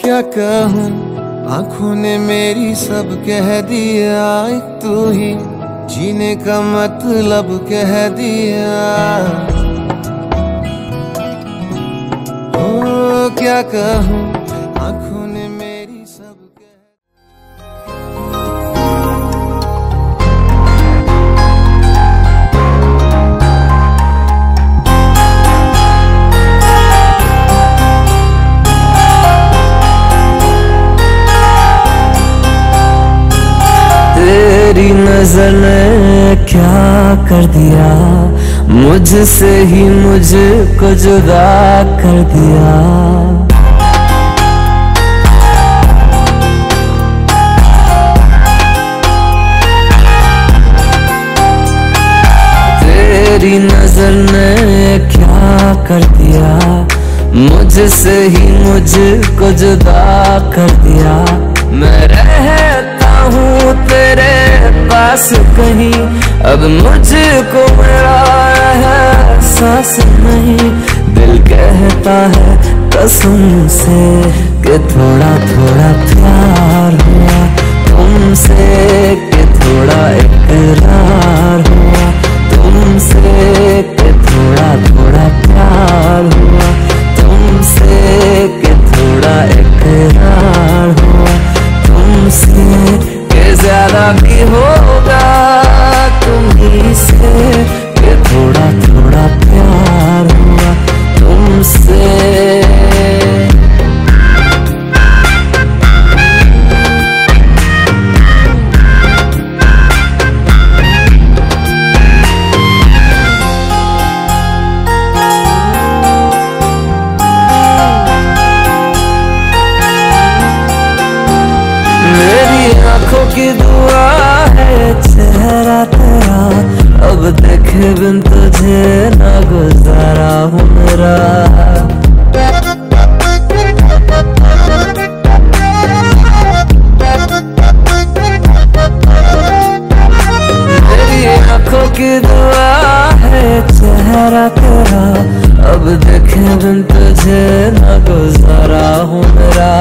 क्या कहूँ, आंखों ने मेरी सब कह दिया, एक तू ही जीने का मतलब कह दिया। ओ क्या कहूँ, आंखों ने मेरी सब कह तेरी नजर ने क्या कर दिया, मुझसे ही मुझको जुदा कर दिया। तेरी नजर ने क्या कर दिया, मुझसे ही मुझको जुदा कर दिया। मैं रहता हूँ तेरे पास कहीं, अब मुझको मेरा एहसास नहीं। दिल कहता है कसम से कि थोड़ा थोड़ा प्यार हुआ तुमसे, कि थोड़ा इकरार हुआ तुमसे, कि थोड़ा थोड़ा प्यार हुआ तुमसे, कि थोड़ा इकरार हुआ तुमसे, कि ज्यादा भी होगा तुम्हीं से, कि थोड़ा थोड़ा प्यार हुआ तुमसे। आंखों की दुआ है चेहरा तेरा, अब देखे बिन तुझे ना गुजारा हूँ मेरा। मेरी आंखों की दुआ है चेहरा तेरा, अब देखे बिन तुझे ना गुजारा हूँ मेरा।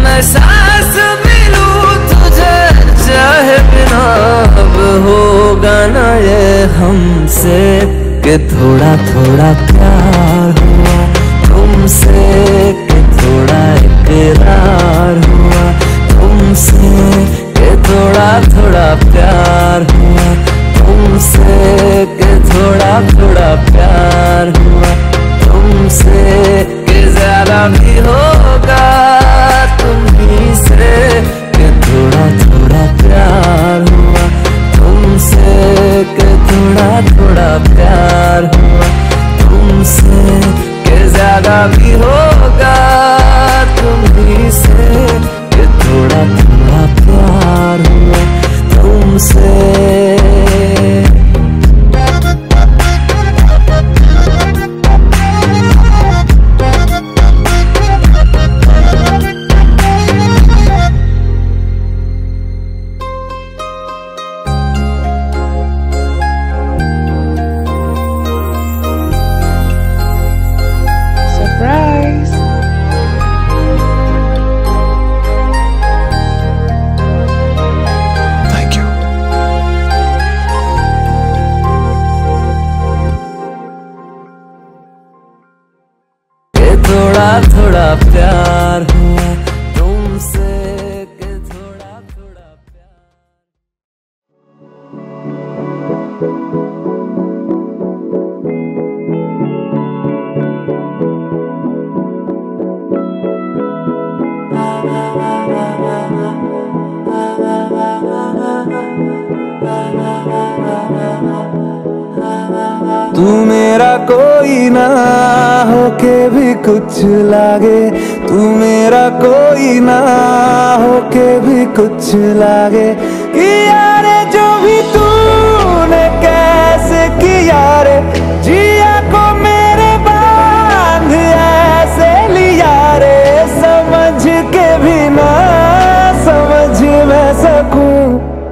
मैं सांस चाहे बिना अब होगा ना ये हमसे, कि थोड़ा थोड़ा प्यार हुआ तुमसे, कि थोड़ा इकरार हुआ तुमसे, कि थोड़ा थोड़ा प्यार हुआ तुमसे, कि थोड़ा थोड़ा प्यार हुआ तुमसे, कि ज्यादा भी होगा तुम्हीं से, कि थोड़ा थोड़ा प्यार हुआ तुमसे, कि थोड़ा थोड़ा प्यार हुआ तुमसे, कि ज्यादा भी होगा तुम्हीं से, कि थोड़ा थोड़ा प्यार हुआ तुमसे। थोड़ा थोड़ा प्यार मेरा कोई ना होके भी कुछ लागे, तू मेरा कोई ना होके भी कुछ लागे। किया रे जो भी तूने कैसे किया रे, जिया को मेरे बांध ऐसे लिया रे, समझ के भी ना समझ मैं सकूं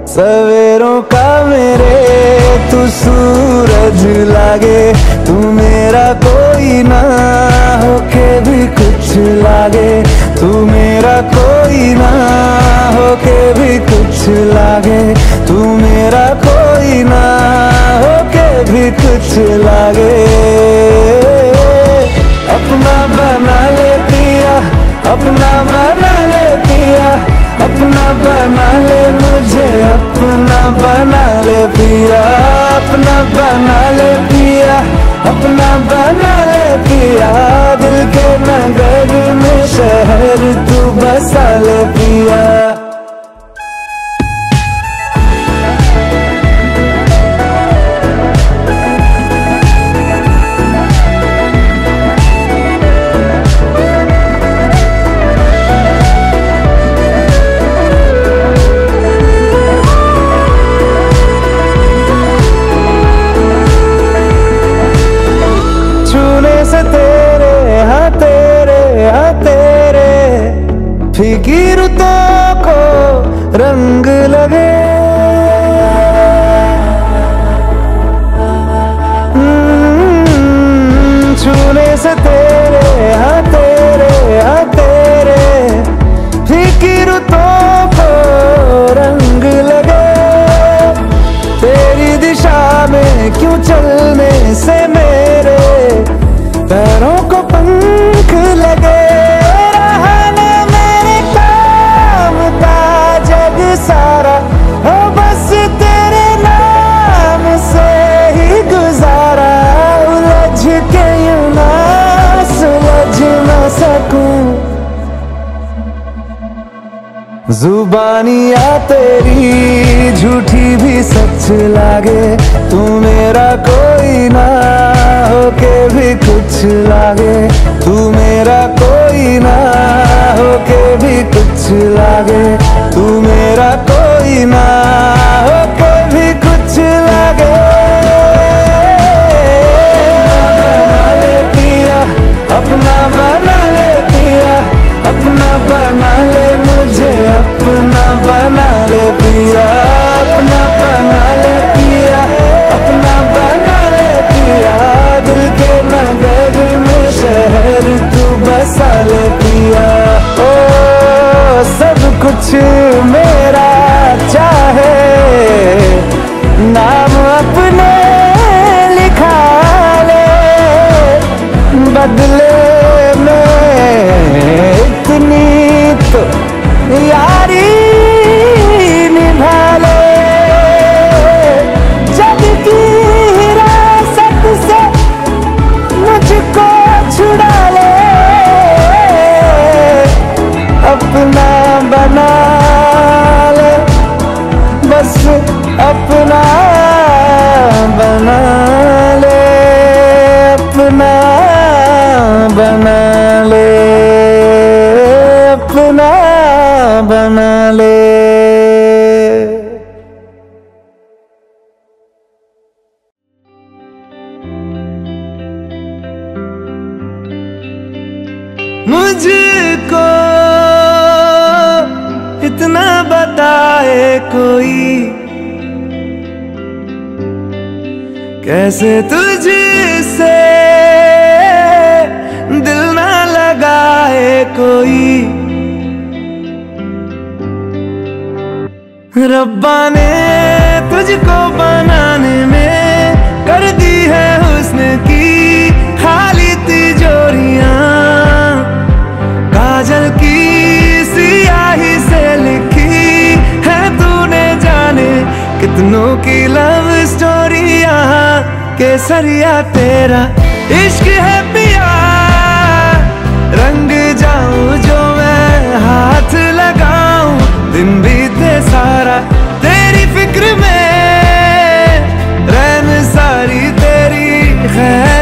सवेरों का मेरे तू सूरज लागे, तू मेरा कोई ना होके भी कुछ लागे, तू मेरा कोई ना होके भी कुछ लागे, तू मेरा कोई ना होके भी कुछ लागे। अपना बना ले पिया, अपना बना ले पिया, अपना बना ले मुझे, अपना बना ले पिया, अपना बना ले पिया, अपना बना ले पिया। दिल के नगर में शहर तू बसा ले पिया। फीकी रुतों को रंग लगे, छूने से तेरे हाँ तेरे फीकी रुतों को रंग लगे। तेरी दिशा में क्यों चलने से मेरे पैरों को पंख लगे। सारा हो बस तेरे नाम से ही गुजारा, उलझ के यूं ना सुलझ ना सकूं। जुबानियाँ तेरी झूठी भी सच लागे, तू मेरा कोई ना होके भी कुछ लागे, तू मेरा कोई ना होके भी कुछ लागे, तू मेरा कोई ना होके भी कुछ लागे। अपना बना ले पिया, अपना बना ले मुझे, अपना बना ले पिया, अपना बना ले पिया, अपना बना ले पिया। दिल के नगर में शहर तू बसा ले पिया। ओ सब कुछ मेरा चाहे, नाम अपने लिखा ले, बदले इतनी तो यारी निभा ले। जग की हिरासत से मुझको छुड़ा ले, अपना बना ले, बस अपना बना ले, अपना बना ले, अपना बना ले। मुझको इतना बताए कोई, कैसे तुझसे दिल ना लगाए कोई। रब्बा ने तुझको बनाने में कर दी है हुस्न की खाली तिजोरियां, काजल की सियाही से लिखी है तूने जाने कितनों की लव स्टोरियां। केसरिया तेरा इश्क है पिया, रंग जाऊं जो मैं हाथ लगाऊं, दिन बीते सारा तेरी फिक्र में, रैन सारी तेरी खैर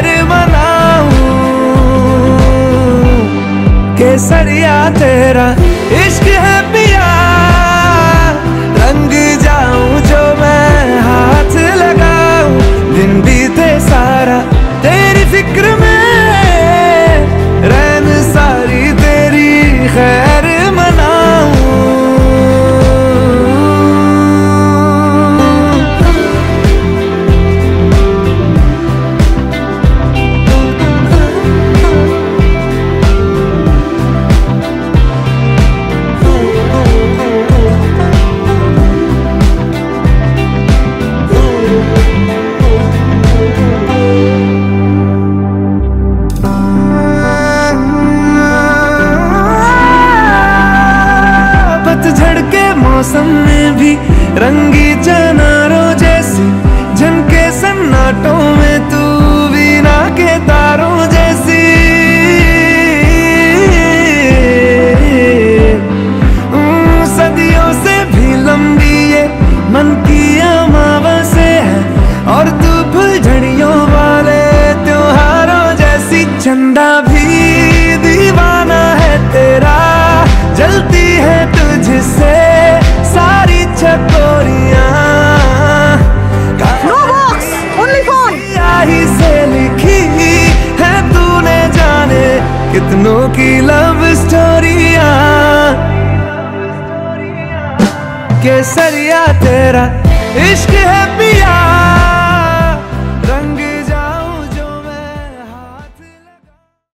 केसरिया तेरा इश्क है पिया, रंग जाऊं जो मैं हाथ लगाऊं, दिन बीते सारा तेरी फिक्र में, रैन सारी तेरी खैर मनाऊं। मौसम में भी रंगी चनारों जैसी झनके सन्नाटों में, तू वीणा के तारों जैसी। सदियों से भी लंबी ये मन की अमावस्या है, और तू फुलझड़ियों वाले त्योहारों जैसी। चंदा भी दीवाना है तेरा, जलती है तुझसे सारी चकोरियां। ही से लिखी है तूने जाने कितनों की लव स्टोरियां। केसरिया तेरा इश्क है पिया,